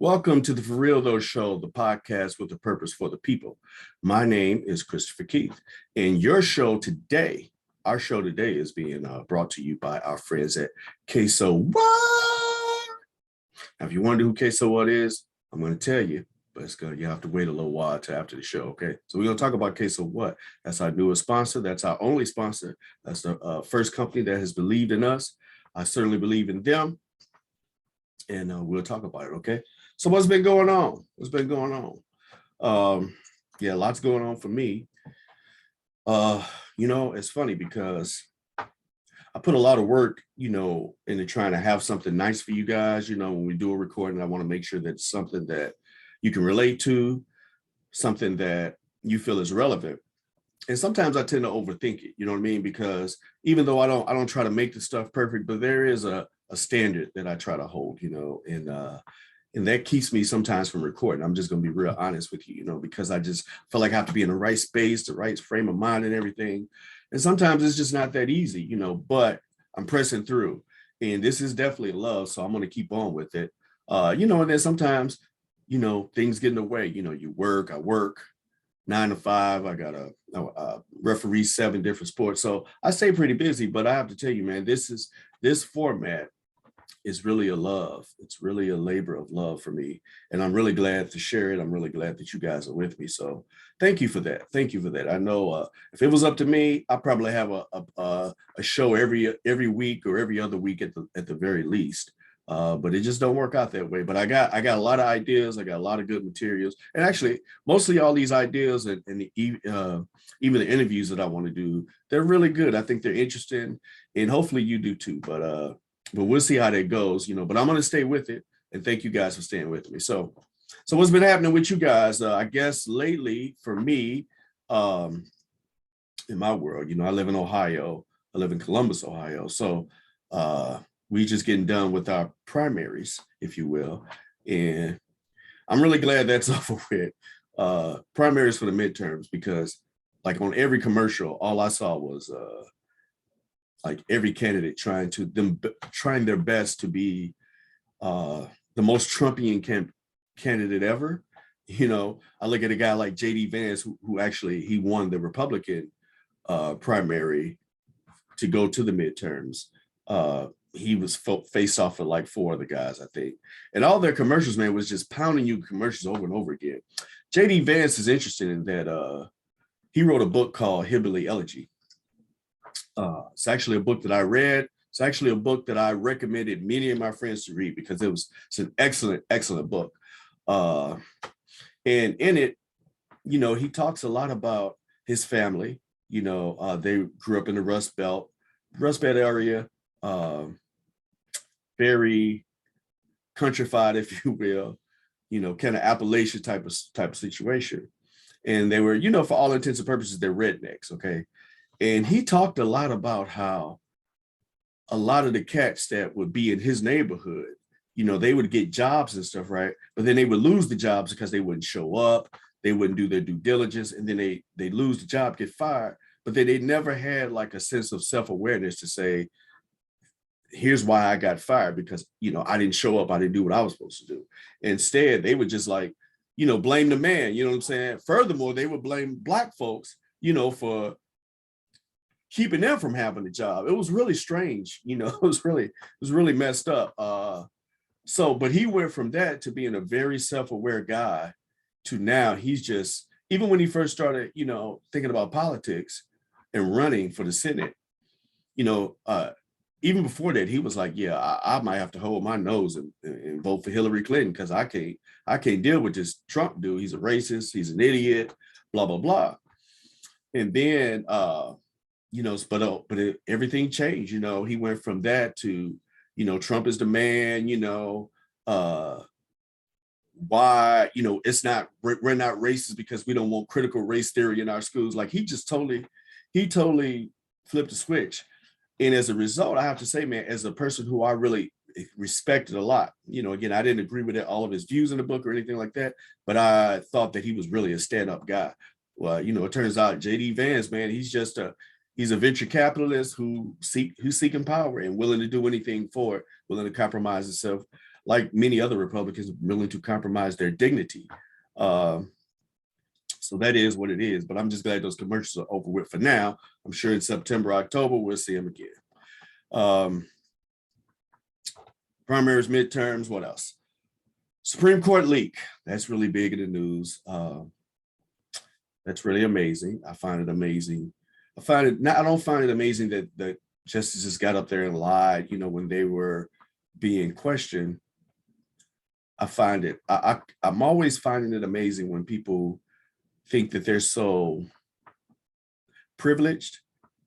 Welcome to the For Real Though Show, the podcast with a purpose for the people. My name is Christopher Keith, and our show today is being brought to you by our friends at QuesoWhaat. Now, if you wonder who QuesoWhaat is, I'm going to tell you, but you have to wait a little while to after the show, okay? So we're going to talk about QuesoWhaat. That's our newest sponsor. That's our only sponsor. That's the first company that has believed in us. I certainly believe in them, and we'll talk about it, okay? So what's been going on? Yeah, lots going on for me. It's funny because I put a lot of work, into trying to have something nice for you guys. When we do a recording, I want to make sure that it's something that you can relate to, something that you feel is relevant. And sometimes I tend to overthink it, you know what I mean? Because even though I don't try to make the stuff perfect, but there is a standard that I try to hold, and that keeps me sometimes from recording. I'm just going to be real honest with you, because I just feel like I have to be in the right space, the right frame of mind and everything. And sometimes it's just not that easy, but I'm pressing through. And this is definitely love, so I'm going to keep on with it. And then sometimes, things get in the way. I work 9 to 5. I got a referee 7 different sports. So I stay pretty busy, but I have to tell you, man, this format is really a love. It's really a labor of love for me. And I'm really glad to share it. I'm really glad that you guys are with me. So thank you for that. I know if it was up to me, I probably have a show every week or every other week at the very least. But it just don't work out that way. But I got a lot of ideas. I got a lot of good materials. And actually, mostly all these ideas and even the interviews that I want to do, they're really good. I think they're interesting. And hopefully you do too. But we'll see how that goes, but I'm going to stay with it. And thank you guys for staying with me. So what's been happening with you guys? I guess lately for me, in my world, I live in Ohio. I live in Columbus, Ohio. So we just getting done with our primaries, if you will. And I'm really glad that's over with. Primaries for the midterms, because like on every commercial, all I saw was like every candidate trying their best to be the most Trumpian candidate ever. I look at a guy like J.D. Vance, who actually he won the Republican primary to go to the midterms. He was faced off with like 4 other guys, I think. And all their commercials, man, was just pounding you commercials over and over again. J.D. Vance is interesting in that he wrote a book called Hillbilly Elegy. It's actually a book that I read. It's actually a book that I recommended many of my friends to read because it's an excellent, excellent book. And in it, he talks a lot about his family. They grew up in the Rust Belt area, very countrified, if you will, kind of Appalachian type of situation. And they were, for all intents and purposes, they're rednecks, okay? And he talked a lot about how a lot of the cats that would be in his neighborhood, they would get jobs and stuff, right? But then they would lose the jobs because they wouldn't show up. They wouldn't do their due diligence. And then they lose the job, get fired. But then they never had like a sense of self-awareness to say, here's why I got fired, because, I didn't show up. I didn't do what I was supposed to do. Instead, they would just like, blame the man. You know what I'm saying? Furthermore, they would blame Black folks, for keeping them from having a job. It was really strange, it was really messed up. But he went from that to being a very self-aware guy to now he's just, even when he first started, thinking about politics and running for the Senate, even before that, he was like, yeah, I might have to hold my nose and vote for Hillary Clinton because I can't deal with this Trump dude. He's a racist. He's an idiot, blah, blah, blah. And then, everything changed. He went from that to, Trump is the man. Why? We're not racist because we don't want critical race theory in our schools. Like he totally flipped the switch. And as a result, I have to say, man, as a person who I really respected a lot, again, I didn't agree with all of his views in the book or anything like that, but I thought that he was really a stand-up guy. Well, it turns out J.D. Vance, man, he's a venture capitalist who's seeking power and willing to do anything for it, willing to compromise himself. like many other Republicans, willing to compromise their dignity. So that is what it is. But I'm just glad those commercials are over with for now. I'm sure in September, October, we'll see them again. Primaries, midterms, what else? Supreme Court leak. That's really big in the news. That's really amazing. I find it amazing. I don't find it amazing that justices got up there and lied, when they were being questioned. I'm always finding it amazing when people think that they're so privileged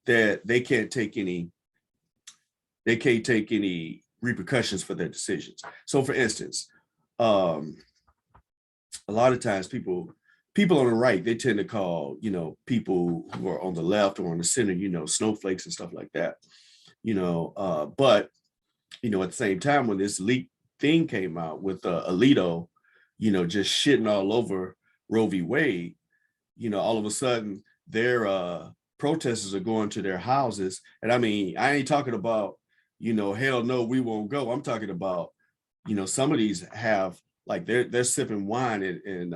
that they can't take any repercussions for their decisions. So for instance, a lot of times people on the right, they tend to call, people who are on the left or on the center, snowflakes and stuff like that. But at the same time, when this leak thing came out with Alito, just shitting all over Roe v. Wade, all of a sudden their protesters are going to their houses. And I mean, I ain't talking about, hell no, we won't go. I'm talking about, some of these have like they're sipping wine and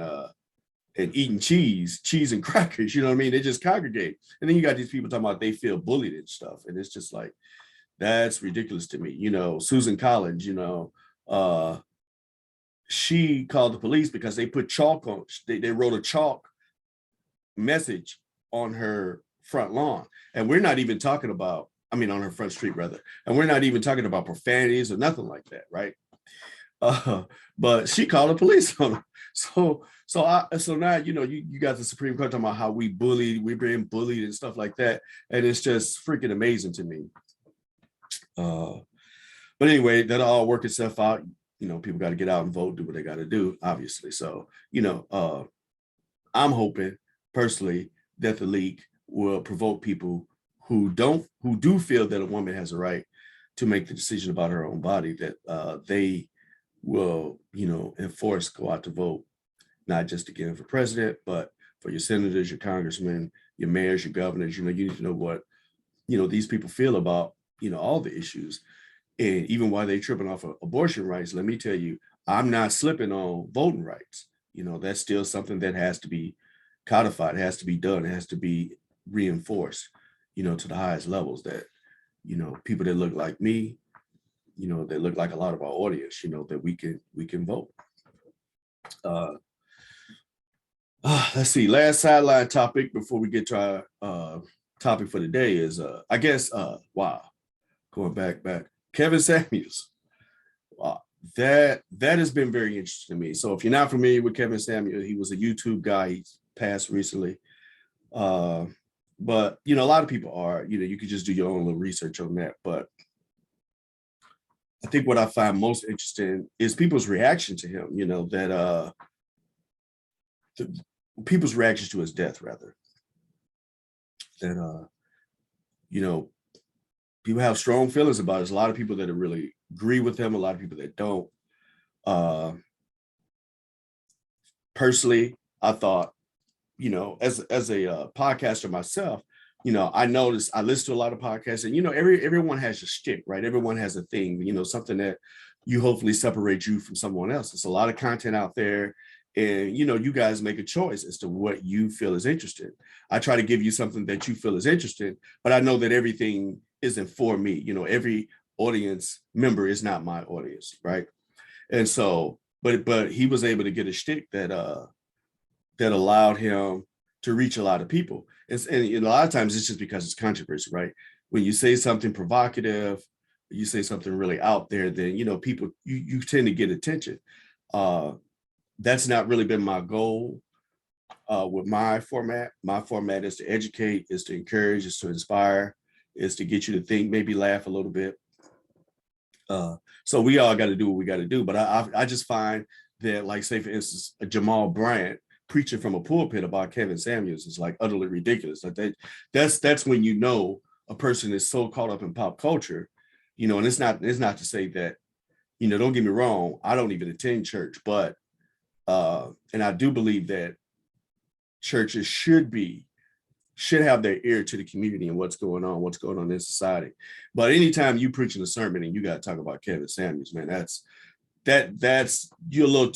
eating cheese and crackers, you know what I mean? They just congregate. And then you got these people talking about they feel bullied and stuff. And it's just like, that's ridiculous to me. Susan Collins, she called the police because they put chalk on, they wrote a chalk message on her front lawn. And we're not even talking about, on her front street rather. And we're not even talking about profanities or nothing like that, right? But she called the police on her. So now, you got the Supreme Court talking about how we're being bullied and stuff like that. And it's just freaking amazing to me. But anyway, that'll all work itself out. People got to get out and vote, do what they got to do, obviously. So, I'm hoping personally that the leak will provoke people who do feel that a woman has a right to make the decision about her own body, that they will, enforce, go out to vote, not just again for president, but for your senators, your congressmen, your mayors, your governors. You need to know what, these people feel about, all the issues. And even while they're tripping off of abortion rights, let me tell you, I'm not slipping on voting rights. That's still something that has to be codified, it has to be done, it has to be reinforced, to the highest levels, that, people that look like me, that look like a lot of our audience, that we can vote. Let's see, last sideline topic before we get to our topic for the day is, I guess, wow, going back, Kevin Samuels. Wow, that has been very interesting to me. So if you're not familiar with Kevin Samuels, he was a YouTube guy. He passed recently. But, a lot of people are, you could just do your own little research on that. But I think what I find most interesting is people's reaction to him, people's reactions to his death, rather. That, people have strong feelings about it. There's a lot of people that really agree with him, a lot of people that don't. Personally, I thought, as a podcaster myself, I noticed I listen to a lot of podcasts, and everyone has a shtick, right? Everyone has a thing, something that you hopefully separate you from someone else. There's a lot of content out there, and you guys make a choice as to what you feel is interesting. I try to give you something that you feel is interesting, but I know that everything isn't for me. Every audience member is not my audience, right? And so, but he was able to get a shtick that allowed him to reach a lot of people. And a lot of times it's just because it's controversy, right? When you say something provocative, you say something really out there, then, people, you tend to get attention. That's not really been my goal with my format. My format is to educate, is to encourage, is to inspire, is to get you to think, maybe laugh a little bit. So we all got to do what we got to do. But I just find that, like, say, for instance, Jamal Bryant preaching from a pulpit about Kevin Samuels is like utterly ridiculous. Like that's when a person is so caught up in pop culture, and it's not to say that, don't get me wrong, I don't even attend church, but and I do believe that churches should have their ear to the community and what's going on in society. But anytime you preaching a sermon and you got to talk about Kevin Samuels, man, that's that's you're a little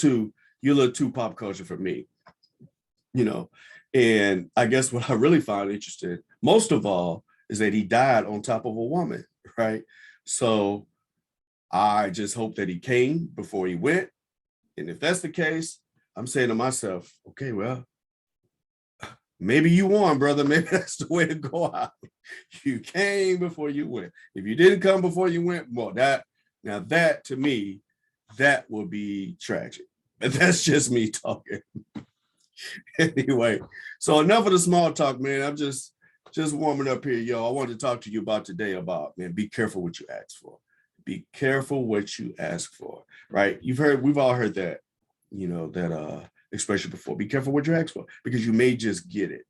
too pop culture for me, you know. And I guess what I really find interesting, most of all, is that he died on top of a woman, right? So I just hope that he came before he went. And if that's the case, I'm saying to myself, okay, well, maybe you won, brother. Maybe that's the way to go out. You came before you went. If you didn't come before you went, well, that to me, that would be tragic. But that's just me talking. Anyway, so enough of the small talk, man. I'm just warming up here, yo. I wanted to talk to you about today about, man, be careful what you ask for. Be careful what you ask for, right? We've all heard that, that expression before. Be careful what you ask for, because you may just get it.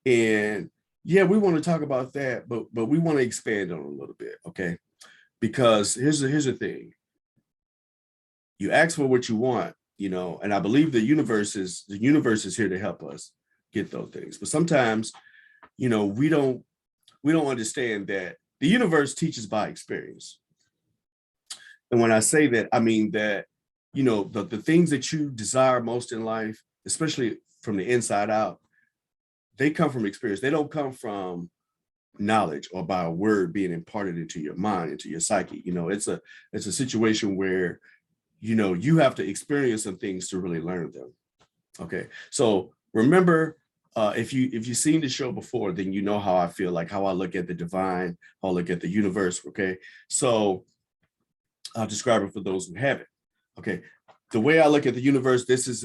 And yeah, we want to talk about that, but we want to expand on it a little bit, okay? Because here's the thing. You ask for what you want, and I believe the universe is here to help us get those things. But sometimes, we don't understand that the universe teaches by experience. And when I say that, I mean that, the things that you desire most in life, especially from the inside out, they come from experience. They don't come from knowledge or by a word being imparted into your mind, into your psyche. It's a situation where, you have to experience some things to really learn them. Okay. So remember, if you've seen the show before, then you know how I feel, like how I look at the divine, how I look at the universe. Okay. So I'll describe it for those who haven't. Okay. The way I look at the universe, this is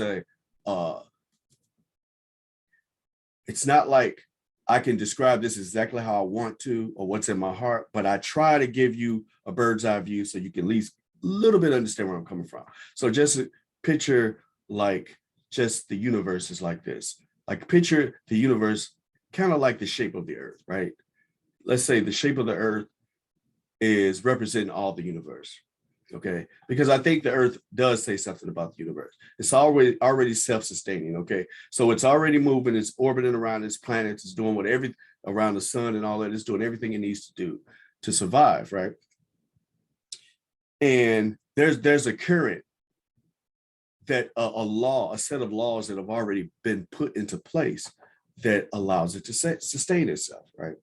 it's not like I can describe this exactly how I want to or what's in my heart, but I try to give you a bird's eye view so you can at least a little bit understand where I'm coming from. So just picture like just the universe is like this. Like picture the universe kind of like the shape of the earth, right? Let's say the shape of the earth is representing all the universe. Okay, because I think the earth does say something about the universe. It's already self-sustaining. Okay, so it's already moving, it's orbiting around its planets, it's doing whatever around the sun and all that, it's doing everything it needs to do to survive, right? And there's a current that a set of laws that have already been put into place that allows it to sustain itself, right?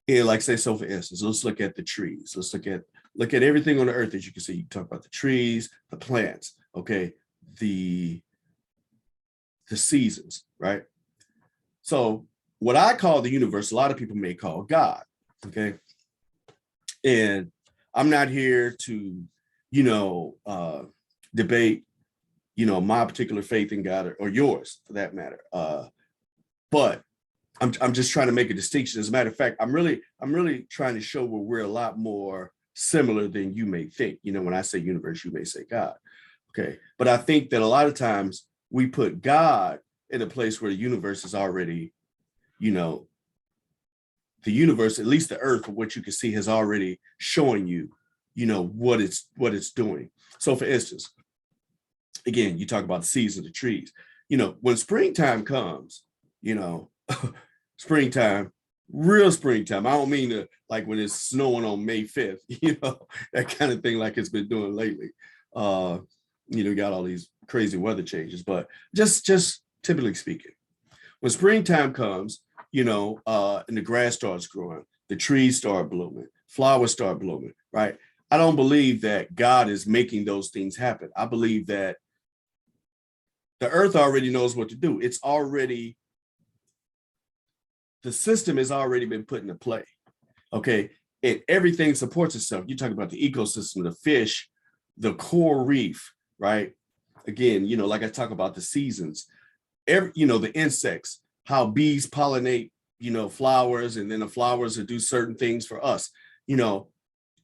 And like say, so for instance, let's look at the trees. Let's look at everything on the earth that you can see. You can talk about the trees, the plants, okay, the seasons, right? So what I call the universe, a lot of people may call God, okay? And I'm not here to, debate, my particular faith in God or yours for that matter. But I'm just trying to make a distinction. As a matter of fact, I'm really trying to show where we're a lot more similar than you may think. When I say universe, you may say God. Okay. But I think that a lot of times we put God in a place where the universe is already, the universe, at least the earth, what you can see, has already shown you, what it's doing. So for instance, again, you talk about the seasons, the trees, when springtime comes, springtime, real springtime. I don't mean to like when it's snowing on May 5th, that kind of thing like it's been doing lately. Got all these crazy weather changes, but just typically speaking, when springtime comes, and the grass starts growing, the trees start blooming, flowers start blooming, right? I don't believe that God is making those things happen. I believe that the earth already knows what to do. The system has already been put into play. Okay. And everything supports itself. You talk about the ecosystem, the fish, the coral reef, right? Again, like I talk about the seasons, the insects, how bees pollinate, flowers, and then the flowers will do certain things for us.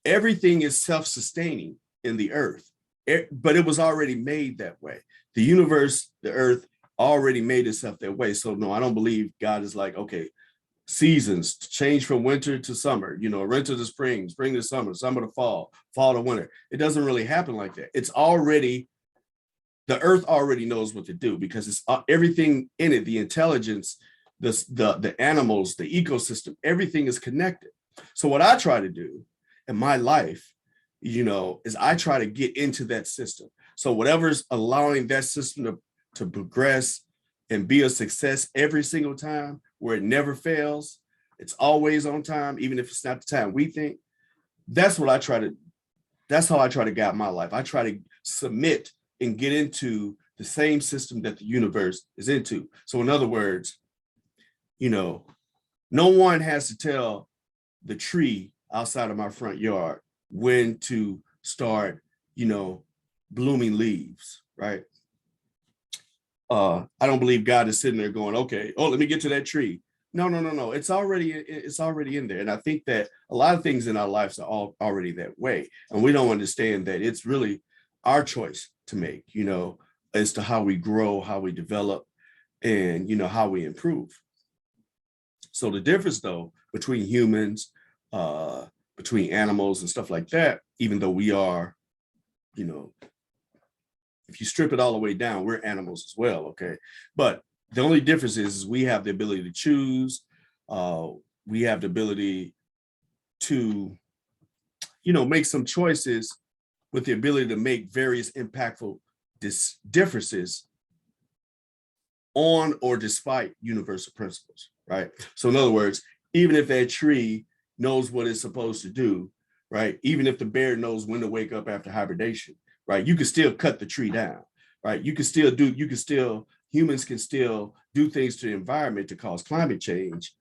Everything is self-sustaining in the earth, but it was already made that way. The universe, the earth already made itself that way. So no, I don't believe God is like, okay, seasons change from winter to summer, winter to spring, spring to summer, summer to fall, fall to winter. It doesn't really happen like that. It's already, the earth already knows what to do because it's everything in it, the intelligence, the animals, the ecosystem, everything is connected. So what I try to do in my life is I try to get into that system. So whatever's allowing that system to progress and be a success every single time, where it never fails, it's always on time, even if it's not the time we think. That's how I try to guide my life. I try to submit and get into the same system that the universe is into. So in other words, no one has to tell the tree outside of my front yard when to start, blooming leaves, right? I don't believe God is sitting there going, okay, let me get to that tree. No. It's already in there. And I think that a lot of things in our lives are all already that way. And we don't understand that it's really our choice to make, as to how we grow, how we develop, and, how we improve. So the difference, though, between humans, between animals and stuff like that, even though we are, if you strip it all the way down, we're animals as well, okay? But the only difference is we have the ability to choose. We have the ability to, make some choices with the ability to make various impactful differences on or despite universal principles, right? So in other words, even if that tree knows what it's supposed to do, right? Even if the bear knows when to wake up after hibernation, right? You can still cut the tree down, right? Humans can still do things to the environment to cause climate change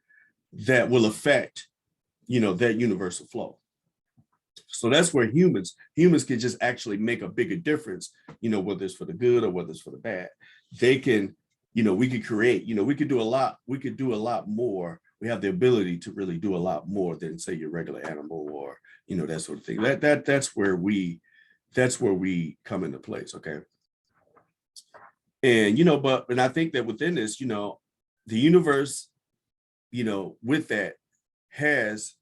that will affect, that universal flow. So that's where humans can just actually make a bigger difference, whether it's for the good or whether it's for the bad. They can, we could create, we could do a lot more. We have the ability to really do a lot more than, say, your regular animal or, that sort of thing. That's where we come into place. Okay. And, and I think that within this, the universe, with that has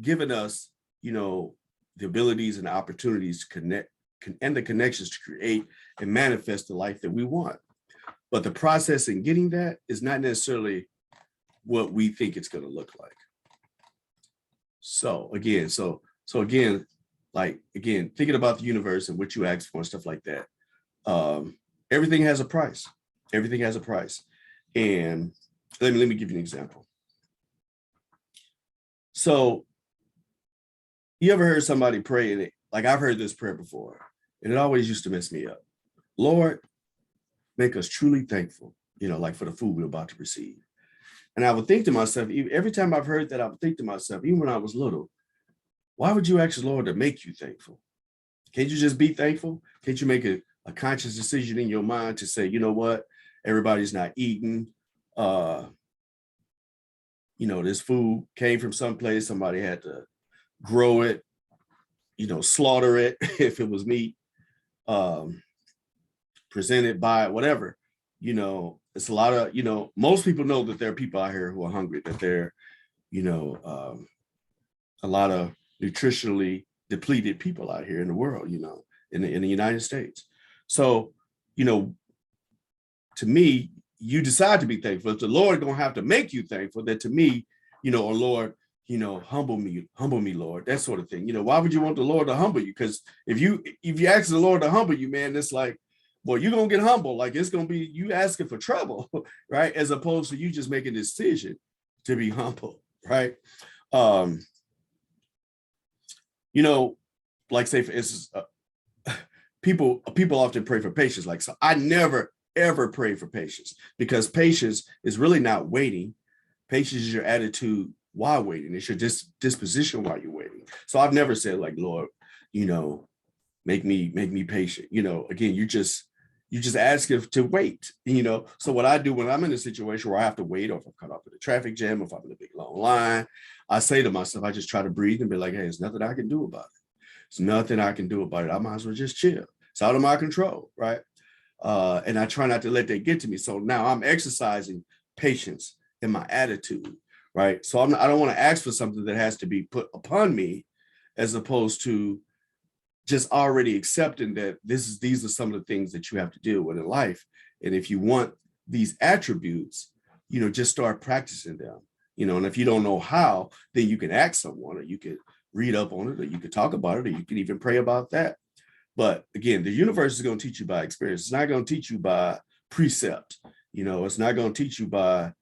given us, the abilities and the opportunities to connect and the connections to create and manifest the life that we want. But the process in getting that is not necessarily what we think it's going to look like. So again, thinking about the universe and what you asked for and stuff like that, everything has a price. Everything has a price. And let me give you an example. So you ever heard somebody pray, and like I've heard this prayer before, and it always used to mess me up. Lord, make us truly thankful, like for the food we're about to receive. And I would think to myself, every time I've heard that, I would think to myself, even when I was little, why would you ask the Lord to make you thankful? Can't you just be thankful? Can't you make a conscious decision in your mind to say, you know what, everybody's not eating. This food came from someplace. Somebody had to grow it, slaughter it if it was meat, present it, buy it, whatever. It's a lot of, most people know that there are people out here who are hungry, that there, a lot of nutritionally depleted people out here in the world, in the United States. So, to me, you decide to be thankful. If the Lord gonna have to make you thankful, that to me, or Lord, humble me, Lord, that sort of thing. Why would you want the Lord to humble you? Because if you ask the Lord to humble you, man, it's like, well, you're gonna get humble. Like it's gonna be you asking for trouble, right? As opposed to you just making a decision to be humble, right? Like say for instance, people often pray for patience. Like, so I never ever pray for patience, because patience is really not waiting. Patience is your attitude while waiting. It's your disposition while you're waiting. So I've never said like, Lord, make me patient. Again, you just ask if to wait. So what I do when I'm in a situation where I have to wait, or if I'm caught up in a traffic jam, if I'm in a big long line, I say to myself, I just try to breathe and be like, hey, there's nothing I can do about it. There's nothing I can do about it. I might as well just chill. It's out of my control, right? And I try not to let that get to me. So now I'm exercising patience in my attitude, right? So I don't want to ask for something that has to be put upon me, as opposed to just already accepting that these are some of the things that you have to deal with in life. And if you want these attributes, just start practicing them, and if you don't know how, then you can ask someone, or you could read up on it, or you could talk about it, or you can even pray about that. But again, the universe is going to teach you by experience. It's not going to teach you by precept. It's not going to teach you by,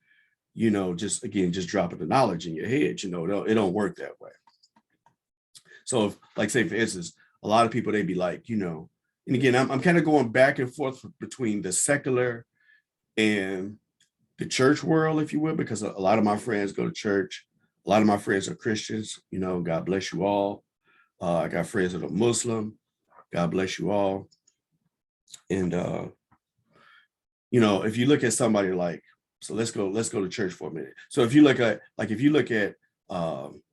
just dropping the knowledge in your head. It don't work that way. So if, like, say, for instance, a lot of people, they'd be like, and again, I'm kind of going back and forth between the secular and the church world, if you will, because a lot of my friends go to church. A lot of my friends are Christians, God bless you all. I got friends that are Muslim. God bless you all. And, if you look at somebody like, so let's go to church for a minute. So if you look at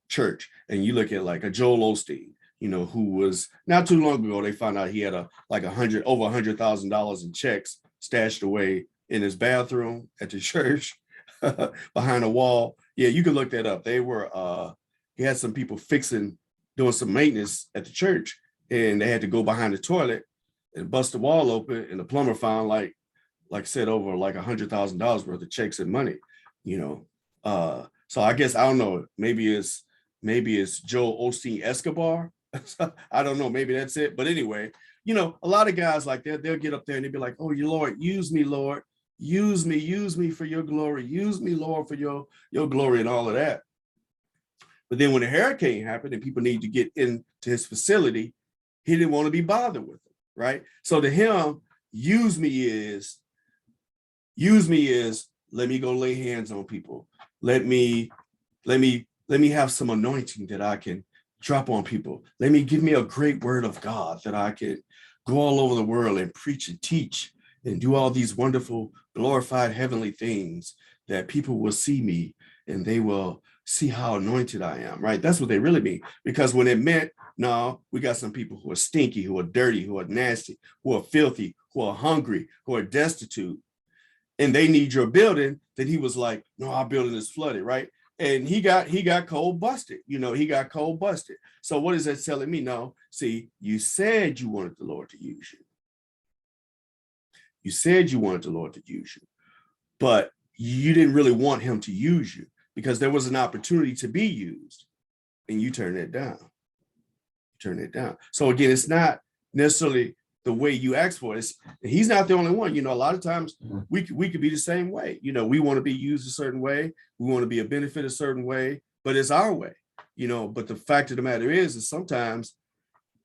church and you look at like a Joel Osteen, who was not too long ago, they found out he had over $100,000 in checks stashed away in his bathroom at the church behind a wall. Yeah, you can look that up. He had some people doing some maintenance at the church, and they had to go behind the toilet and bust the wall open, and the plumber found like I said, over like $100,000 worth of checks and money, so I guess, I don't know, maybe it's Joel Osteen Escobar. I don't know, maybe that's it. But anyway, a lot of guys like that, they'll get up there and they'll be like, oh, your Lord, use me, Lord. Use me for your glory. Use me, Lord, for your glory and all of that. But then when a hurricane happened and people needed to get into his facility, he didn't want to be bothered with it, right? So to him, use me is, let me go lay hands on people. Let me have some anointing that I can drop on people. Give me a great word of God that I can go all over the world and preach and teach and do all these wonderful, glorified heavenly things that people will see me and they will see how anointed I am, right? That's what they really mean. Because when it meant, no, we got some people who are stinky, who are dirty, who are nasty, who are filthy, who are hungry, who are destitute, and they need your building, then he was like, no, our building is flooded, right? And he got cold busted. He got cold busted. So what is that telling me? No, see, you said you wanted the Lord to use you. You said you wanted the Lord to use you, but you didn't really want him to use you because there was an opportunity to be used and you turned it down. So again, it's not necessarily the way you ask for it. He's not the only one. A lot of times we could be the same way. We want to be used a certain way. We want to be a benefit a certain way, but it's our way. But the fact of the matter is sometimes,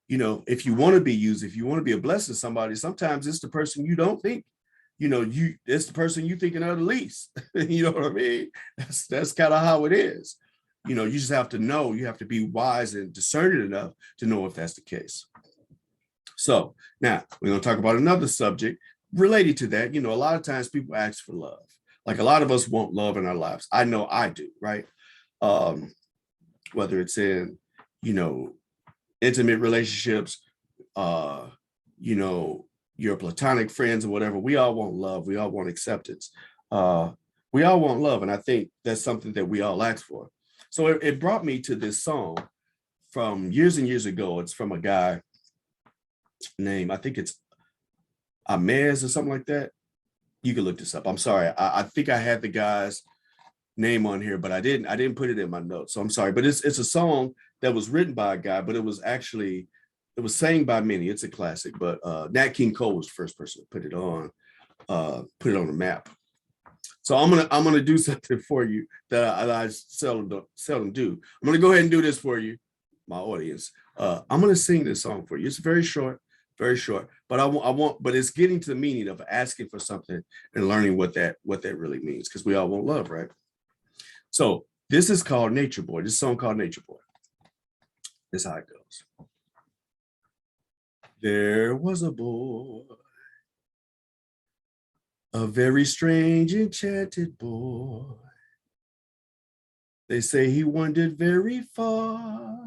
if you want to be used, if you want to be a blessing to somebody, sometimes it's the person you don't think, it's the person you thinking of the least. You know what I mean? That's kind of how it is. You just have to know, you have to be wise and discerning enough to know if that's the case. So now we're going to talk about another subject related to that. A lot of times people ask for love. Like a lot of us want love in our lives. I know I do, right? Whether it's in, intimate relationships, your platonic friends or whatever, we all want love. We all want acceptance. We all want love. And I think that's something that we all ask for. So it brought me to this song from years and years ago. It's from a guy named, I think it's Amez or something like that. You can look this up. I'm sorry. I think I had the guy's name on here, but I didn't put it in my notes. So I'm sorry. But it's a song that was written by a guy, but it was sang by many. It's a classic. But Nat King Cole was the first person to put it on the map. So I'm gonna do something for you that I seldom do. I'm gonna go ahead and do this for you, my audience. I'm gonna sing this song for you. It's very short, but I want, but it's getting to the meaning of asking for something and learning what that really means, because we all want love, right? So this is called Nature Boy. This song called Nature Boy. This is how it goes. There was a boy, a very strange, enchanted boy. They say he wandered very far,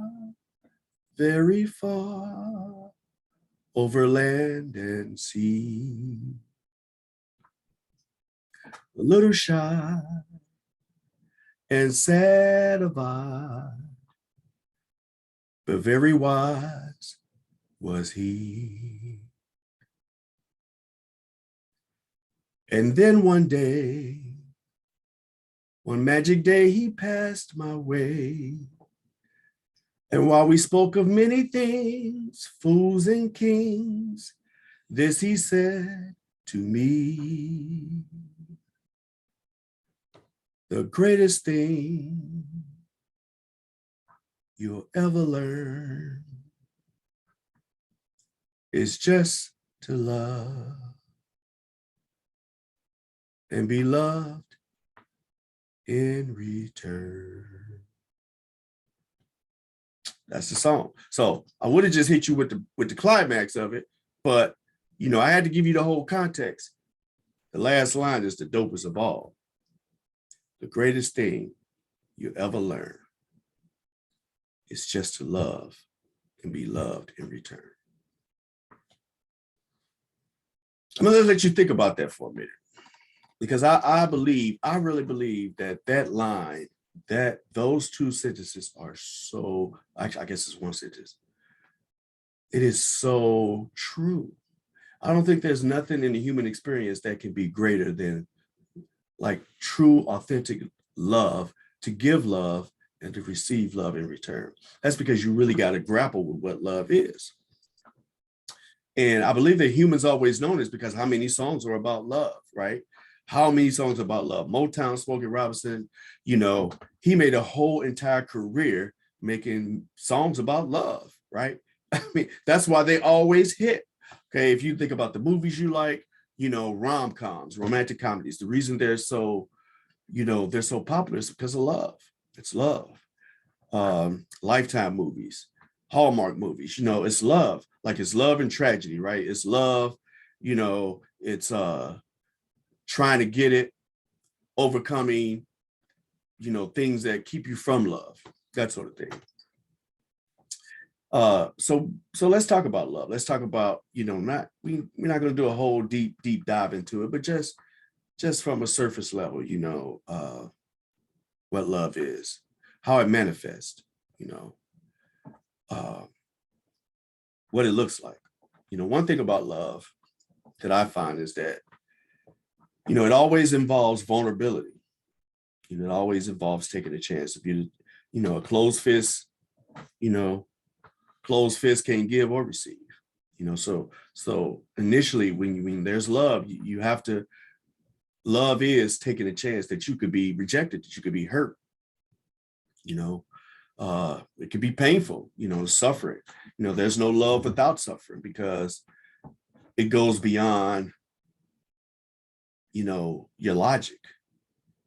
over land and sea. A little shy and sad of eye, but very wise was he. And then one magic day, he passed my way. And while we spoke of many things, fools and kings, this he said to me, the greatest thing you'll ever learn is just to love and be loved in return. That's the song. So I would have just hit you with the climax of it, but you know, I had to give you the whole context. The last line is the dopest of all. The greatest thing you ever learn is just to love and be loved in return. I'm gonna let you think about that for a minute, because I really believe that line, that those two sentences are so, I guess it's one sentence. It is so true. I don't think there's nothing in the human experience that can be greater than like true, authentic love, to give love and to receive love in return. That's because you really got to grapple with what love is. And I believe that humans always known this because how many songs are about love, right? How many songs about love? Motown, Smokey Robinson, you know, he made a whole entire career making songs about love, right? I mean, that's why they always hit. Okay, if you think about the movies you like, you know, rom-coms, romantic comedies, the reason they're so, you know, they're so popular is because of love. It's love. Lifetime movies, Hallmark movies, you know, it's love. Like it's love and tragedy, right? It's love, you know, it's trying to get it, overcoming, you know, things that keep you from love, that sort of thing. So let's talk about love. Let's talk about, you know, we're not going to do a whole deep dive into it, but just from a surface level, you know, what love is, how it manifests, you know, what it looks like. You know, one thing about love that I find is that, you know, it always involves vulnerability. You know, it always involves taking a chance. If you know, a closed fist, you know, closed fist can't give or receive. You know, so initially when there's love, you have to, love is taking a chance that you could be rejected, that you could be hurt. You know, it could be painful, you know, suffering. You know, there's no love without suffering because it goes beyond, you know, your logic.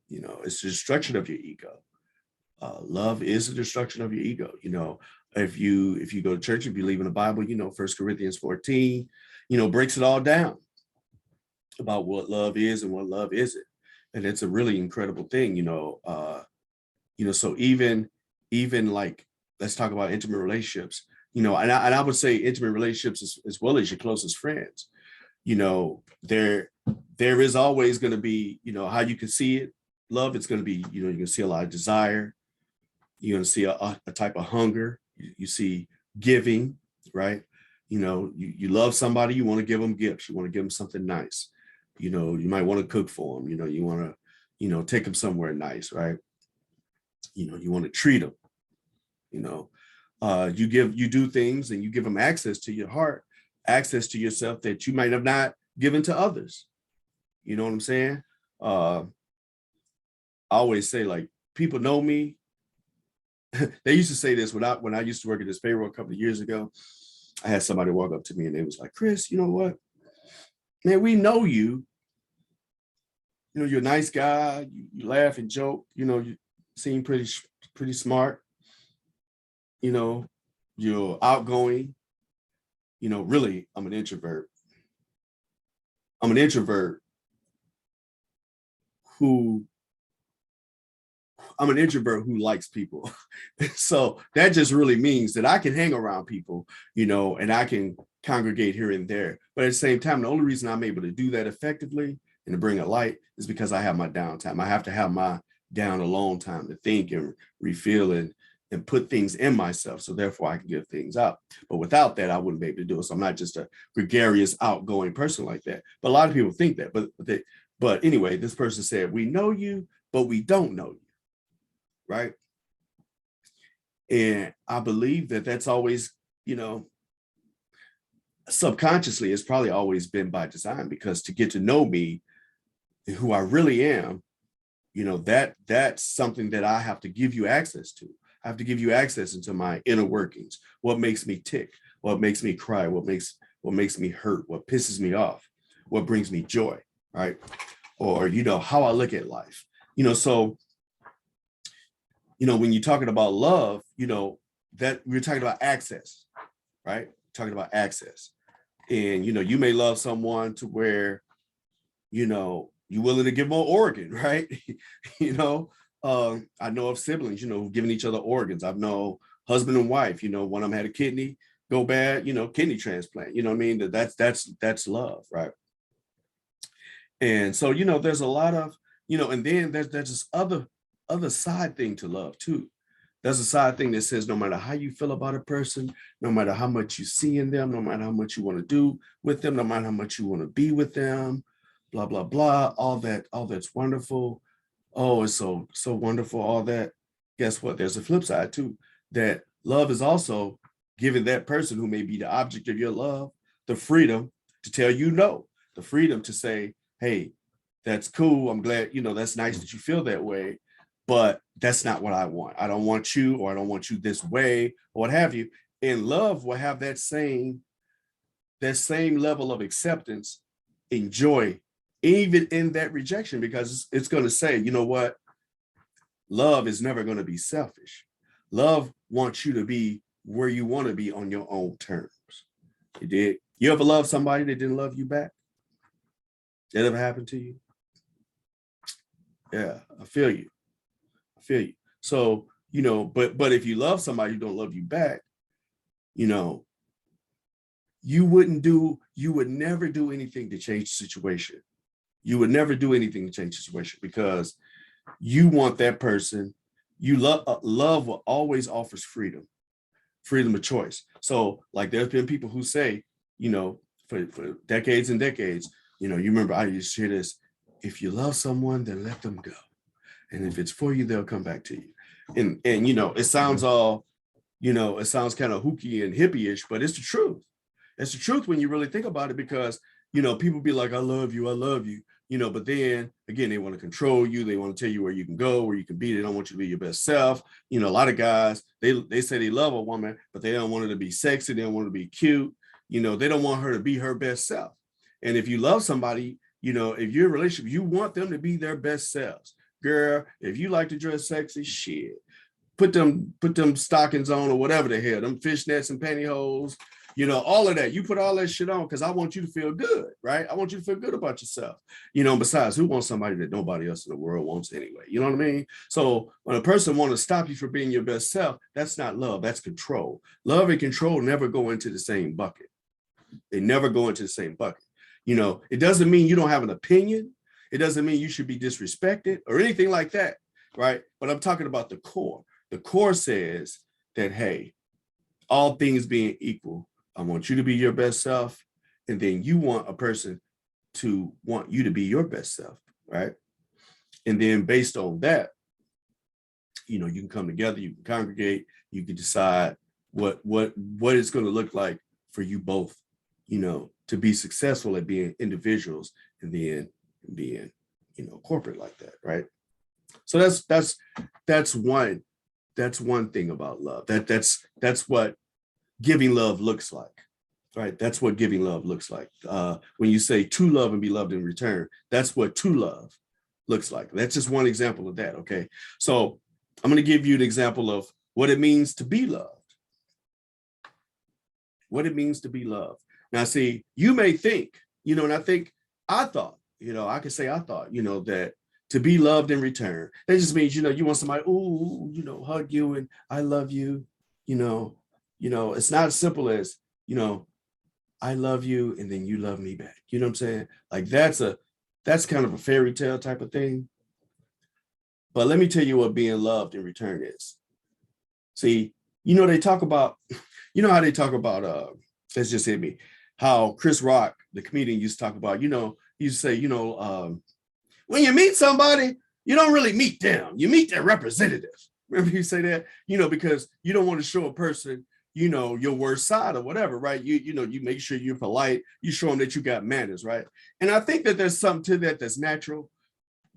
You know, it's the destruction of your ego. Love is the destruction of your ego. You know, if you go to church, if you believe in the Bible, you know, 1 Corinthians 14, you know, breaks it all down about what love is and what love isn't. And it's a really incredible thing, you know. So even like, let's talk about intimate relationships, you know, and I would say intimate relationships as well as your closest friends. You know, there is always going to be, you know, how you can see it. Love, it's going to be, you know, you can see a lot of desire. You're going to see a type of hunger. You see giving, right? You know, you love somebody, you want to give them gifts. You want to give them something nice. You know, you might want to cook for them. You know, you want to, you know, take them somewhere nice, right? You know, you want to treat them. You know, you do things and you give them access to your heart, access to yourself that you might have not given to others. You know what I'm saying? I always say, like, people know me. They used to say this when I used to work at this payroll a couple of years ago. I had somebody walk up to me and they was like, Chris, you know what? Man, we know you. You know, you're a nice guy. You laugh and joke. You know, you seem pretty smart. You know, you're outgoing. You know, really, I'm an introvert. I'm an introvert who likes people. So that just really means that I can hang around people, you know, and I can congregate here and there. But at the same time, the only reason I'm able to do that effectively and to bring a light is because I have my downtime. I have to have my down alone time to think and refill and put things in myself. So therefore I can give things out. But without that, I wouldn't be able to do it. So I'm not just a gregarious, outgoing person like that. But a lot of people think that. But anyway, this person said, we know you, but we don't know you. Right. And I believe that that's always, you know, subconsciously, it's probably always been by design, because to get to know me, who I really am, you know, that's something that I have to give you access to. I have to give you access into my inner workings, what makes me tick, what makes me cry, what makes me hurt, what pisses me off, what brings me joy, right? Or, you know, how I look at life. You know, so, you know, when you're talking about love, you know, that we're talking about access, right? Talking about access. And, you know, you may love someone to where, you know, you're willing to give them an organ, right? You know, I know of siblings, you know, who've given each other organs. I've known husband and wife, you know, one of them had a kidney go bad, you know, kidney transplant, you know what I mean? That's love, right? And so, you know, there's a lot of, you know, and then there's this other side thing to love too. There's a side thing that says no matter how you feel about a person, no matter how much you see in them, no matter how much you want to do with them, no matter how much you want to be with them, blah, blah, blah, all that's wonderful. Oh, it's so wonderful, all that. Guess what? There's a flip side too, that love is also giving that person who may be the object of your love the freedom to tell you no, the freedom to say, hey, that's cool. I'm glad, you know, that's nice that you feel that way, but that's not what I want. I don't want you, or I don't want you this way, or what have you. And love will have that same level of acceptance and joy, even in that rejection, because it's going to say, you know what? Love is never going to be selfish. Love wants you to be where you want to be on your own terms. You did. You ever love somebody that didn't love you back? That ever happened to you? Yeah, I feel you. I feel you. So, you know, but if you love somebody who don't love you back, you know, you would never do anything to change the situation. You would never do anything to change the situation, because you want that person. You love will always offers freedom of choice. So like there's been people who say, you know, for decades and decades, you know, you remember I used to hear this: if you love someone, then let them go. And if it's for you, they'll come back to you. And you know, it sounds all, you know, it sounds kind of hooky and hippie-ish, but it's the truth. It's the truth when you really think about it, because, you know, people be like, I love you, you know, but then again, they want to control you. They want to tell you where you can go, where you can be. They don't want you to be your best self. You know, a lot of guys, they say they love a woman, but they don't want her to be sexy. They don't want her to be cute. You know, they don't want her to be her best self. And if you love somebody, you know, if you're in a relationship, you want them to be their best selves. Girl, if you like to dress sexy, shit, put them stockings on, or whatever the hell, them fishnets and pantyhose, you know, all of that. You put all that shit on because I want you to feel good, right? I want you to feel good about yourself. You know, besides, who wants somebody that nobody else in the world wants anyway? You know what I mean? So when a person wants to stop you from being your best self, that's not love, that's control. Love and control never go into the same bucket. They never go into the same bucket. You know, it doesn't mean you don't have an opinion. It doesn't mean you should be disrespected or anything like that, right? But I'm talking about the core. The core says that, hey, all things being equal, I want you to be your best self. And then you want a person to want you to be your best self, right? And then based on that, you know, you can come together, you can congregate, you can decide what it's going to look like for you both, you know, to be successful at being individuals and then being, you know, corporate like that, right? So that's one thing about love. That's what giving love looks like, right? That's what giving love looks like. When you say to love and be loved in return, that's what to love looks like. That's just one example of that, okay? So I'm going to give you an example of what it means to be loved. What it means to be loved. Now, see, you may think, you know, and I thought, you know, I could say I thought, you know, that to be loved in return, that just means, you know, you want somebody, ooh, you know, hug you and I love you, you know, it's not as simple as, you know, I love you and then you love me back. You know what I'm saying? Like that's kind of a fairy tale type of thing. But let me tell you what being loved in return is. See, you know, they talk about, you know how they talk about, let's just hit me, how Chris Rock, the comedian, used to talk about, you know, he used to say, you know, when you meet somebody, you don't really meet them. You meet their representative, Remember you say that, you know, because you don't want to show a person, you know, your worst side or whatever, right? You know, you make sure you're polite, you show them that you got manners, right? And I think that there's something to that that's natural.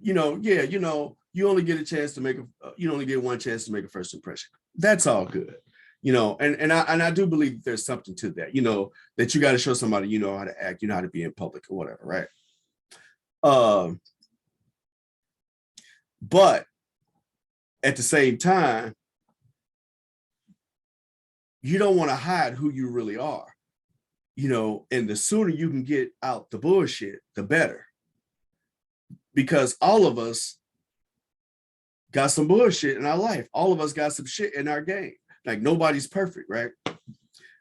You know, yeah, you know, you only get a chance to make you only get one chance to make a first impression. That's all good. You know, and I do believe there's something to that, you know, that you got to show somebody you know how to act, you know how to be in public or whatever, right? But at the same time, you don't want to hide who you really are, you know, and the sooner you can get out the bullshit, the better. Because all of us got some bullshit in our life. All of us got some shit in our game. Like nobody's perfect, right?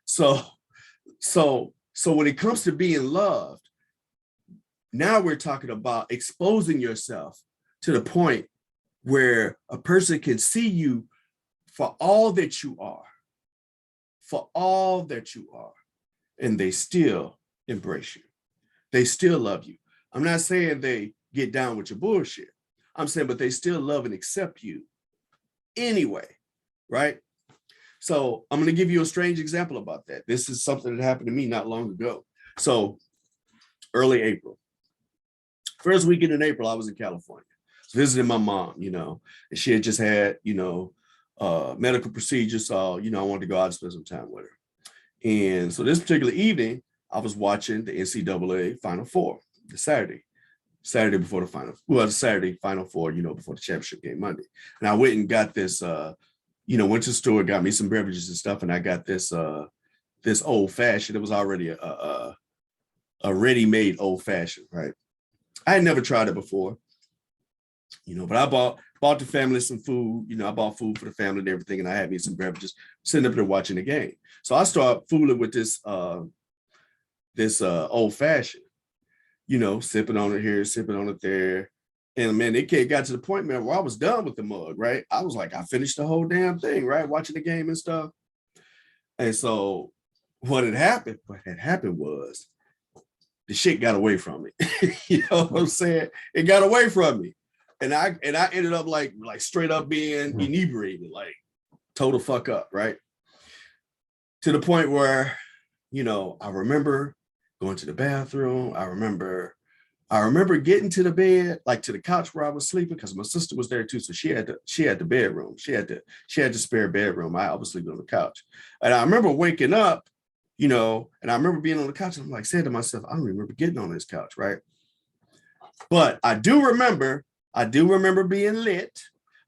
So when it comes to being loved, now we're talking about exposing yourself to the point where a person can see you for all that you are, and they still embrace you. They still love you. I'm not saying they get down with your bullshit. I'm saying, but they still love and accept you anyway, right? So I'm going to give you a strange example about that. This is something that happened to me not long ago. So early April, first weekend in April, I was in California, visiting my mom, you know, and she had just had, you know, medical procedure. So, you know, I wanted to go out and spend some time with her. And so this particular evening, I was watching the NCAA Final Four, the Saturday before the final, well, the Saturday Final Four, you know, before the championship game Monday. And I went and got this, you know, went to the store, got me some beverages and stuff, and I got this this old fashioned. It was already a ready-made old fashioned, right? I had never tried it before, you know, but I bought the family some food. You know, I bought food for the family and everything, and I had me some beverages, sitting up there watching the game. So I started fooling with this old fashioned, you know, sipping on it here, sipping on it there. And man, it got to the point, man, where I was done with the mug, right? I was like, I finished the whole damn thing, right? Watching the game and stuff. And so what had happened was the shit got away from me. You know what I'm saying? It got away from me. And I ended up like straight up being inebriated, like total fuck up, right? To the point where, you know, I remember going to the bathroom. I remember getting to the bed, like to the couch where I was sleeping, because my sister was there too. So she had the bedroom. She had the spare bedroom. I was sleeping on the couch. And I remember waking up, you know, and I remember being on the couch and I'm like saying to myself, I don't remember getting on this couch, right? But I do remember being lit.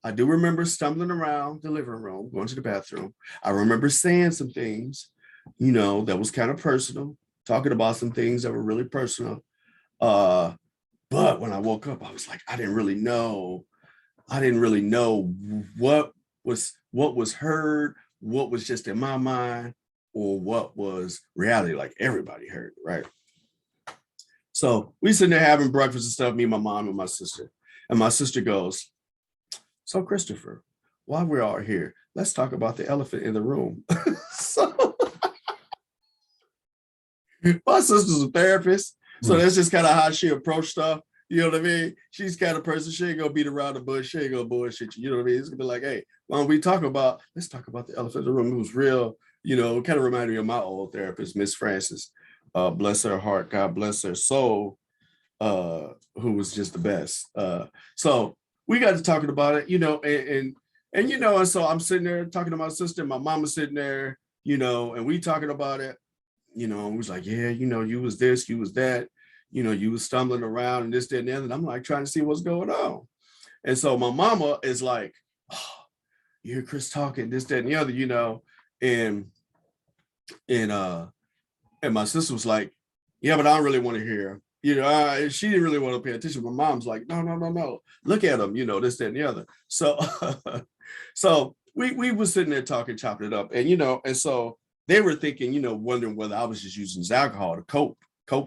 I do remember stumbling around the living room, going to the bathroom. I remember saying some things, you know, that was kind of personal, talking about some things that were really personal. But when I woke up, I was like, I didn't really know what was heard, what was just in my mind, or what was reality. Like everybody heard, right? So we sitting there having breakfast and stuff, me, my mom, and my sister. And my sister goes, so Christopher, while we're all here, let's talk about the elephant in the room. So my sister's a therapist. So that's just kind of how she approached stuff. You know what I mean? She's kind of person, she ain't gonna beat around the bush, she ain't gonna bullshit you. You know what I mean? It's gonna be like, hey, why don't we let's talk about the elephant in the room. It was real, you know, it kind of reminded me of my old therapist, Miss Francis. Bless her heart, God bless her soul, who was just the best. So we got to talking about it, you know, and you know, and so I'm sitting there talking to my sister, my mama's sitting there, you know, and we talking about it, you know, and we was like, yeah, you know, you was this, you was that, you know, you was stumbling around and this, that, and the other. And I'm like trying to see what's going on. And so my mama is like, oh, you hear Chris talking, this, that, and the other, you know, and my sister was like, yeah, but I don't really want to hear. You know, she didn't really want to pay attention. My mom's like, no. Look at him, you know, this, that, and the other. So, so we were sitting there talking, chopping it up. And, you know, and so they were thinking, you know, wondering whether I was just using this alcohol to cope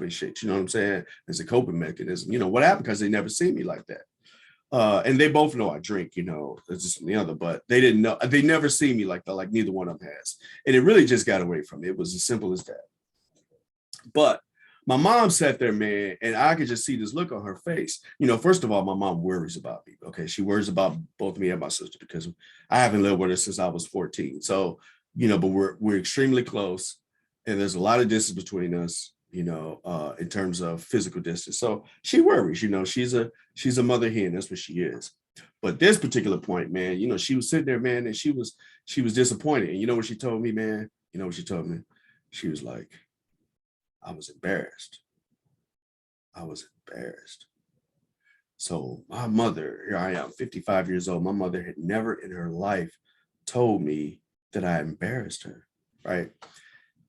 and shit. You know what I'm saying? As a coping mechanism. You know, what happened? Because they never seen me like that. And they both know I drink, you know, it's just the other, but they didn't know, they never see me like that, like neither one of them has. And it really just got away from me. It was as simple as that. But My mom sat there, man, and I could just see this look on her face. First of all, my mom worries about me. Okay. She worries about both me and my sister because I haven't lived with her since I was 14. So, but we're extremely close, and there's a lot of distance between us, in terms of physical distance. So she worries, she's a mother hen. That's what she is. But this particular point, man, she was sitting there, man, and she was disappointed. And you know what she told me, man? You know what she told me? She was like, I was embarrassed. I was embarrassed. So my mother, here I am, 55 years old. My mother had never in her life told me that I embarrassed her, right?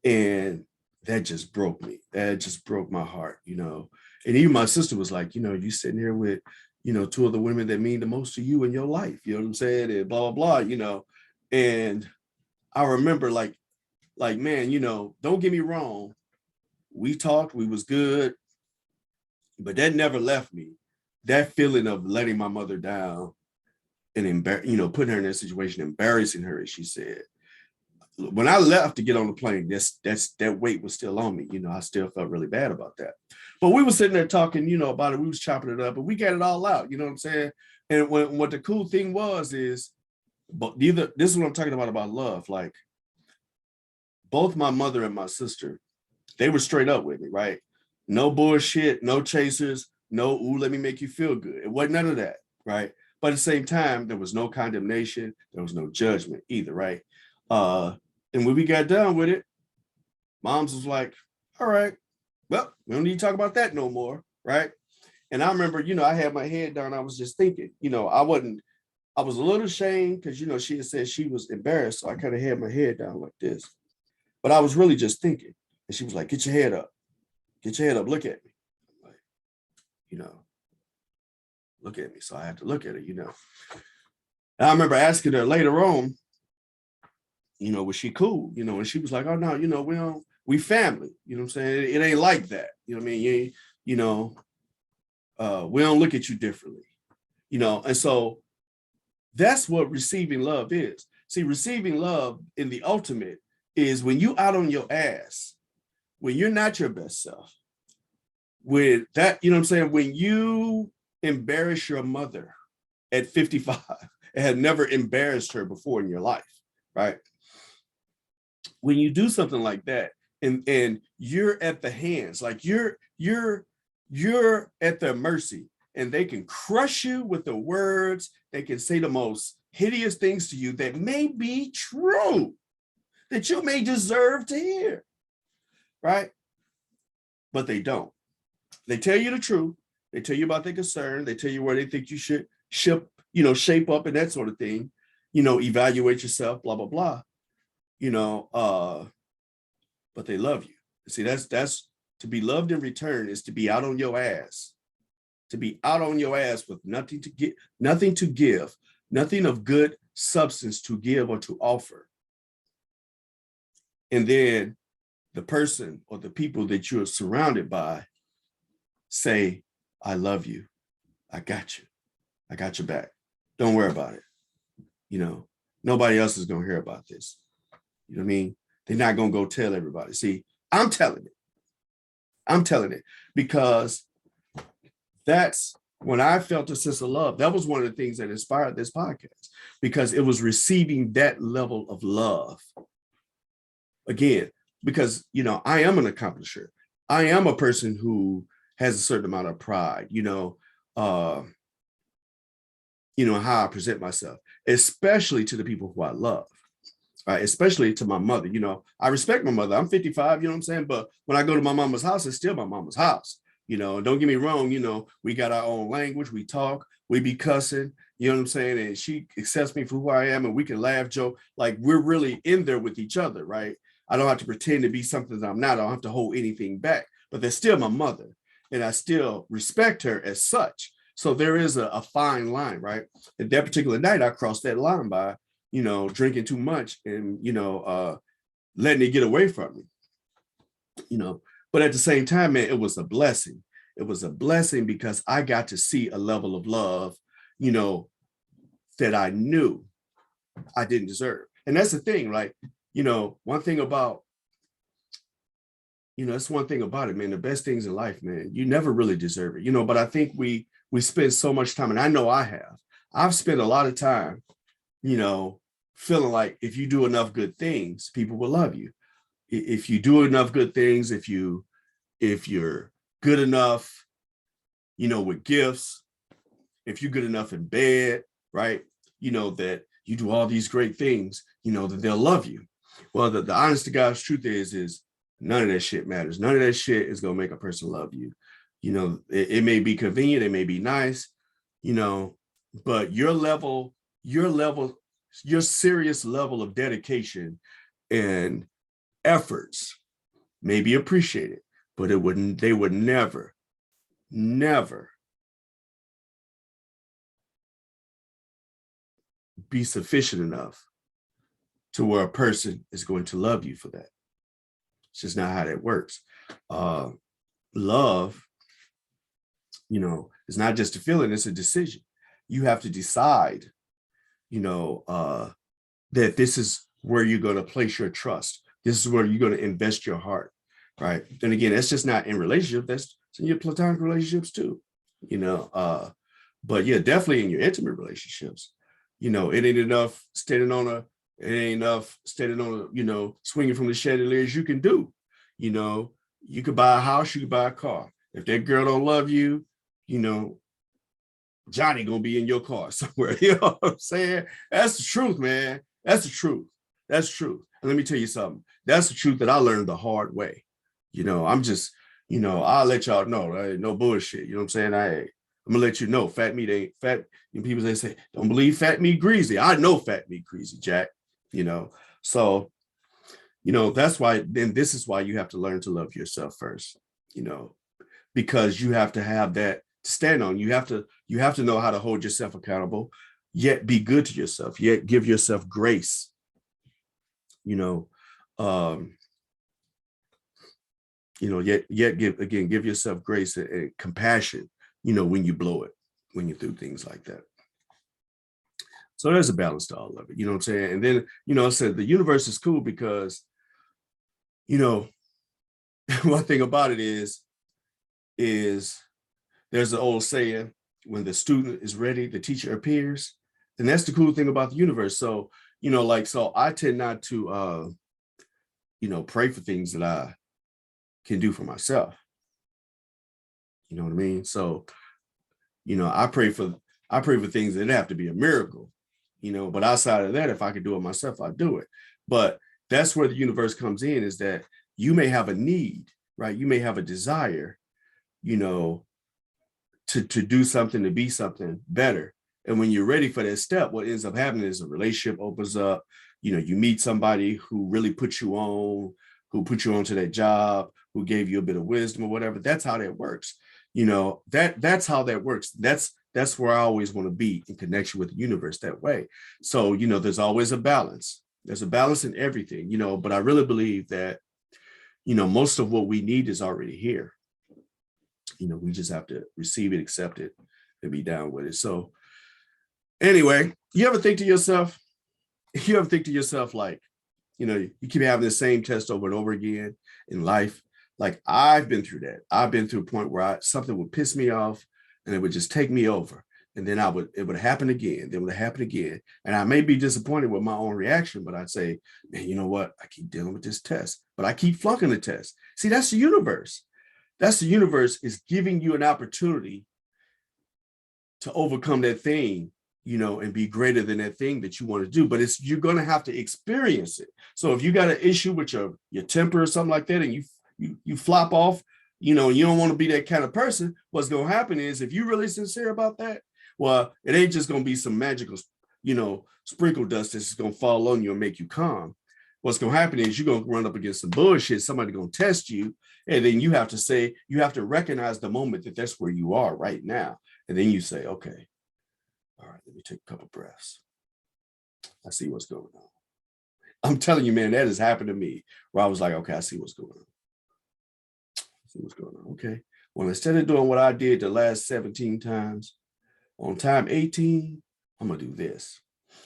And that just broke me. That just broke my heart, And even my sister was like, you sitting here with, two of the women that mean the most to you in your life, you know what I'm saying? And blah, blah, blah, And I remember like, man, don't get me wrong. We talked, we was good, but that never left me. That feeling of letting my mother down and putting her in that situation, embarrassing her, as she said. When I left to get on the plane, that weight was still on me. I still felt really bad about that. But we were sitting there talking, about it. We was chopping it up, and we got it all out. You know what I'm saying? And what the cool thing is, but this is what I'm talking about love. Like both my mother and my sister, they were straight up with me, right? No bullshit, no chasers, no, ooh, let me make you feel good. It wasn't none of that, right? But at the same time, there was no condemnation. There was no judgment either, right? And when we got done with it, Mom's was like, all right, well, we don't need to talk about that no more, right? And I remember, I had my head down. I was just thinking, I was a little ashamed because, she had said she was embarrassed. So I kind of had my head down like this. But I was really just thinking. And she was like, get your head up. Get your head up. Look at me. I'm like, look at me. So I had to look at her, And I remember asking her later on, was she cool? And she was like, oh, no, we family. You know what I'm saying? It ain't like that. You know what I mean? We don't look at you differently, And so that's what receiving love is. See, receiving love in the ultimate is when you out on your ass, when you're not your best self, with that, you know what I'm saying? When you embarrass your mother at 55 and had never embarrassed her before in your life, right? When you do something like that and you're at the hands, like you're at their mercy, and they can crush you with the words, they can say the most hideous things to you that may be true, that you may deserve to hear, right? But they don't. They tell you the truth. They tell you about their concern. They tell you where they think you should shape up and that sort of thing, evaluate yourself, blah, blah, blah, but they love you. See, that's to be loved in return is to be out on your ass, with nothing to get, nothing to give, nothing of good substance to give or to offer. And then the person or the people that you're surrounded by say, I love you. I got you. I got your back. Don't worry about it. Nobody else is going to hear about this. You know what I mean? They're not going to go tell everybody. See, I'm telling it because that's when I felt a sense of love. That was one of the things that inspired this podcast, because it was receiving that level of love. Again, because, I am an accomplisher. I am a person who has a certain amount of pride, how I present myself, especially to the people who I love, right? Especially to my mother. I respect my mother. I'm 55, you know what I'm saying? But when I go to my mama's house, it's still my mama's house. Don't get me wrong, we got our own language, we talk, we be cussing, you know what I'm saying? And she accepts me for who I am, and we can laugh, joke, like we're really in there with each other, right? I don't have to pretend to be something that I'm not. I don't have to hold anything back, but they're still my mother, and I still respect her as such. So there is a fine line, right? And that particular night, I crossed that line by, drinking too much and, letting it get away from me, But at the same time, man, it was a blessing. It was a blessing because I got to see a level of love, that I knew I didn't deserve. And that's the thing, right? One thing about, that's one thing about it, man. The best things in life, man, you never really deserve it, but I think we spend so much time, and I know I've spent a lot of time, you know, feeling like if you do enough good things, people will love you. If you do enough good things, if you're good enough, with gifts, if you're good enough in bed, right? That you do all these great things, that they'll love you. Well, the honest to God's truth is none of that shit matters. None of that shit is going to make a person love you. It may be convenient, it may be nice, but your serious level of dedication and efforts may be appreciated, but they would never, never be sufficient enough to where a person is going to love you for that. It's just not how that works. Love, is not just a feeling, it's a decision. You have to decide, that this is where you're going to place your trust. This is where you're going to invest your heart, right? And again, that's just not in relationship, that's in your platonic relationships too, but yeah, definitely in your intimate relationships. It ain't enough standing on a, swinging from the chandeliers. You can do, you could buy a house, you could buy a car. If that girl don't love you, Johnny gonna be in your car somewhere. You know what I'm saying? That's the truth, man. That's the truth. That's truth. And let me tell you something. That's the truth that I learned the hard way. I'm just, I'll let y'all know. No bullshit. You know what I'm saying? I'm gonna let you know, fat meat ain't fat. And people they say, don't believe fat meat greasy. I know fat meat greasy, Jack. So, that's why. Then this is why you have to learn to love yourself first. Because you have to have that to stand on. You have to know how to hold yourself accountable, yet be good to yourself, yet give yourself grace. Yet give yourself grace and compassion, when you blow it, when you do things like that. So there's a balance to all of it, you know what I'm saying? And then, I said the universe is cool because, one thing about it is there's an old saying, when the student is ready, the teacher appears. And that's the cool thing about the universe. So, so I tend not to, pray for things that I can do for myself. You know what I mean? So, I pray for things that have to be a miracle, but outside of that, if I could do it myself, I'd do it. But that's where the universe comes in, is that you may have a need, right? You may have a desire, to do something, to be something better. And when you're ready for that step, what ends up happening is a relationship opens up, you meet somebody who really put you on, who put you onto that job, who gave you a bit of wisdom or whatever. That's how that works. That's how that works. That's where I always want to be, in connection with the universe that way. So, there's always a balance. There's a balance in everything, but I really believe that, most of what we need is already here. We just have to receive it, accept it, and be down with it. So anyway, you ever think to yourself, like, you keep having the same test over and over again in life. Like, I've been through that. I've been through a point where something would piss me off and it would just take me over. And then it would happen again. Then it would happen again. And I may be disappointed with my own reaction, but I'd say, man, you know what? I keep dealing with this test, but I keep flunking the test. See, that's the universe. That's the universe is giving you an opportunity to overcome that thing, and be greater than that thing that you want to do. But you're going to have to experience it. So if you got an issue with your temper or something like that, and you flop off, you don't want to be that kind of person, what's going to happen is, if you're really sincere about that, well, it ain't just going to be some magical, sprinkle dust that's going to fall on you and make you calm. What's going to happen is you're going to run up against some bullshit. Somebody going to test you. And then you have to recognize the moment that that's where you are right now. And then you say, okay, all right, let me take a couple breaths. I see what's going on. I'm telling you, man, that has happened to me, where I was like, okay, I see what's going on. Okay. Well, instead of doing what I did the last 17 times, on time 18, I'm going to do this.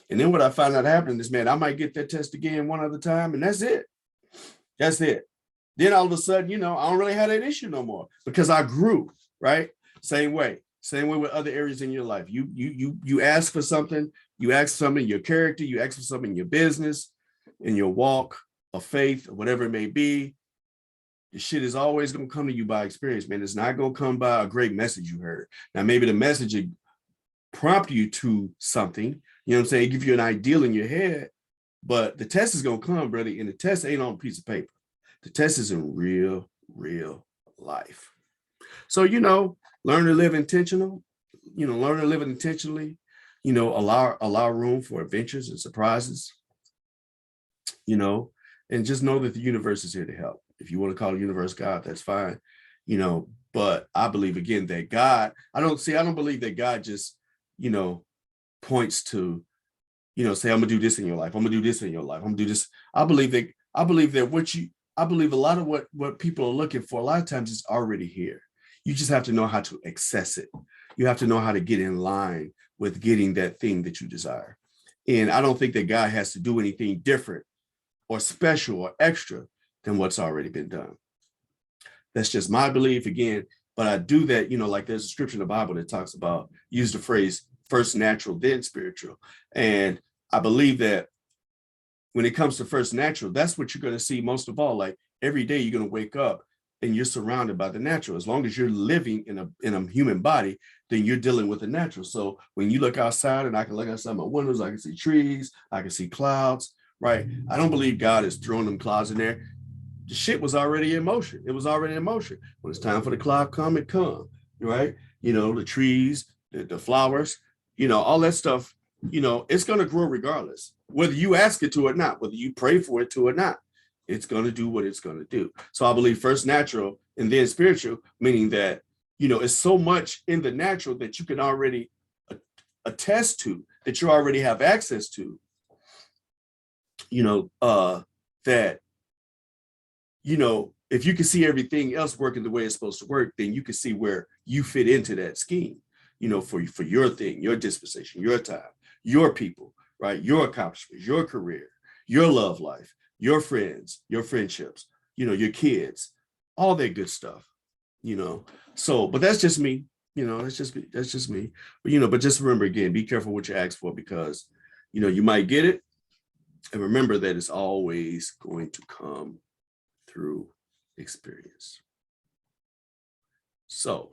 And then what I found out happening is, man, I might get that test again one other time, and that's it. That's it. Then all of a sudden, you know, I don't really have that issue no more because I grew, right? Same way with other areas in your life. You ask for something, you ask for something in your character, you ask for something in your business, in your walk of faith, or whatever it may be. The shit is always going to come to you by experience, man. It's not going to come by a great message you heard. Now, maybe the message will prompt you to something, you know what I'm saying? Give you an ideal in your head, but the test is going to come, brother. And the test ain't on a piece of paper. The test is in real life. So, you know, learn to live intentional, you know, learn to live intentionally, you know, allow room for adventures and surprises, you know, and just know that the universe is here to help. If you want to call the universe God, that's fine, you know, but I believe again that God, I don't believe that God just, you know, points to, you know, say, I'm gonna do this in your life. I'm gonna do this in your life. I'm gonna do this. I believe that I believe a lot of what people are looking for, a lot of times it's already here. You just have to know how to access it. You have to know how to get in line with getting that thing that you desire. And I don't think that God has to do anything different or special or extra than what's already been done. That's just my belief again. But I do that, you know, like there's a scripture in the Bible that talks about, use the phrase first natural, then spiritual. And I believe that when it comes to first natural, that's what you're going to see most of all. Like every day you're going to wake up and you're surrounded by the natural. As long as you're living in a human body, then you're dealing with the natural. So when you look outside, and I can look outside my windows, I can see trees, I can see clouds, right? I don't believe God is throwing them clouds in there. The shit was already in motion. It was already in motion. When it's time for the cloud come, it come, right? You know, the trees, the flowers, you know, all that stuff, you know, it's going to grow regardless, whether you ask it to or not, whether you pray for it to or not, it's going to do what it's going to do. So I believe first natural and then spiritual, meaning that, you know, it's so much in the natural that you can already attest to, that you already have access to, you know, that, you know, if you can see everything else working the way it's supposed to work, then you can see where you fit into that scheme, you know, for your thing, your disposition, your time, your people, right? Your accomplishments, your career, your love life, your friends, your friendships, you know, your kids, all that good stuff, you know. So, but that's just me, you know, that's just me. But, you know, but just remember again, be careful what you ask for, because, you know, you might get it. And remember that it's always going to come through experience. So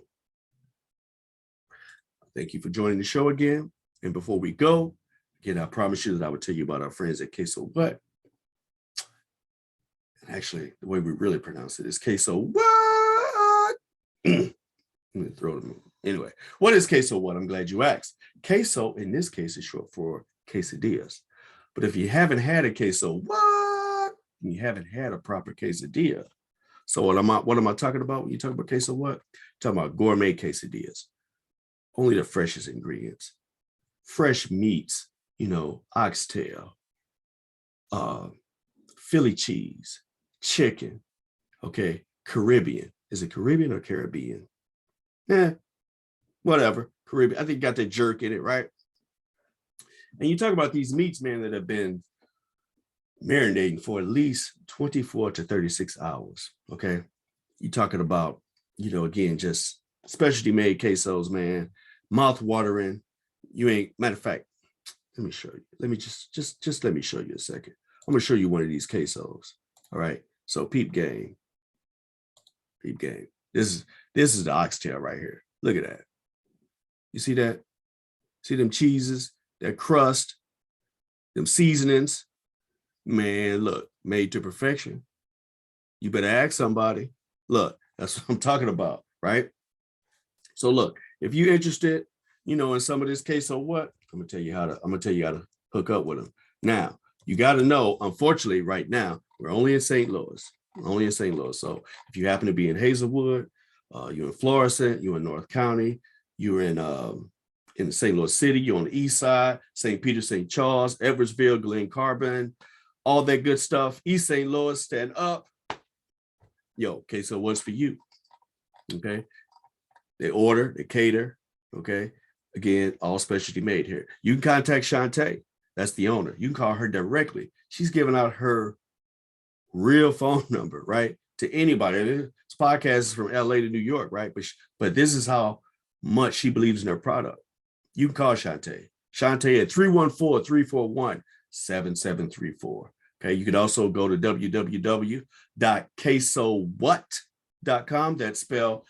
thank you for joining the show again. And before we go, again, I promise you that I would tell you about our friends at QuesoWhaat. And actually, the way we really pronounce it is QuesoWhaat. Let me throw them in. Anyway, what is QuesoWhaat? I'm glad you asked. Queso, in this case, is short for quesadillas. But if you haven't had a QuesoWhaat, you haven't had a proper quesadilla. So what am I talking about when you talk about QuesoWhaat? I'm talking about gourmet quesadillas. Only the freshest ingredients, fresh meats, you know, oxtail, Philly cheese, chicken, okay, Caribbean. Is it Caribbean or Caribbean? Whatever, Caribbean. I think you got that jerk in it, right? And you talk about these meats, man, that have been marinating for at least 24 to 36 hours, okay? You're talking about, you know, again, just specialty made quesos, man, mouth watering. You ain't, matter of fact, let me show you. Let me just let me show you a second. I'm gonna show you one of these quesos. All right. So peep game. This is the oxtail right here. Look at that. You see that? See them cheeses, that crust, them seasonings. Man, look, made to perfection. You better ask somebody. Look, that's what I'm talking about, right? So look, if you're interested, you know, in some of this QuesoWhaat, I'm gonna tell you how to hook up with them. Now, you got to know, unfortunately, right now, we're only in St. Louis. So if you happen to be in Hazelwood, you're in Florissant, you're in North County, you're in St. Louis City, you're on the east side, St. Peter, St. Charles, Edwardsville, Glen Carbon, all that good stuff. East St. Louis, stand up. Yo, QuesoWhaat's for you. Okay. They order, they cater. Okay. Again, all specialty made here. You can contact Shantae. That's the owner. You can call her directly. She's giving out her real phone number, right? to anybody. This podcast is from LA to New York, right? But this is how much she believes in her product. You can call Shantae. Shantae at 314-341-7734. Okay. You can also go to www.QuesoWhaat.com. That's spelled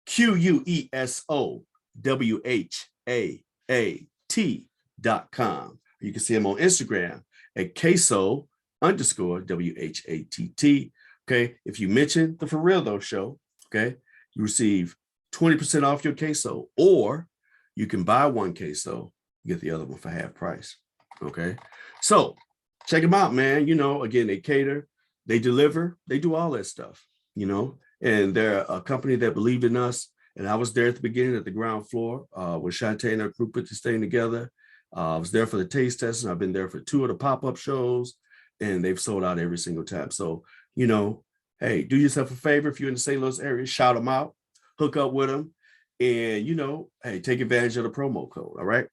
QuesoWhaat.com. You can see him on Instagram at Queso_WHATT. Okay. If you mention the For Real Though show, okay, you receive 20% off your queso, or you can buy one queso, get the other one for half price. Okay. So check them out, man. You know, again, they cater, they deliver, they do all that stuff, you know, and they're a company that believed in us. And I was there at the beginning at the ground floor with Shantae and her crew put this thing together. I was there for the taste testing. I've been there for 2 of the pop-up shows, and they've sold out every single time. So, you know, hey, do yourself a favor. If you're in the St. Louis area, shout them out, hook up with them, and, you know, hey, take advantage of the promo code. All right.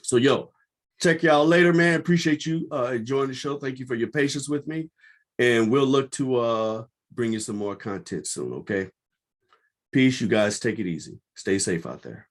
So, yo, check y'all later, man. Appreciate you enjoying the show. Thank you for your patience with me. And we'll look to bring you some more content soon. Okay. Peace. You guys take it easy. Stay safe out there.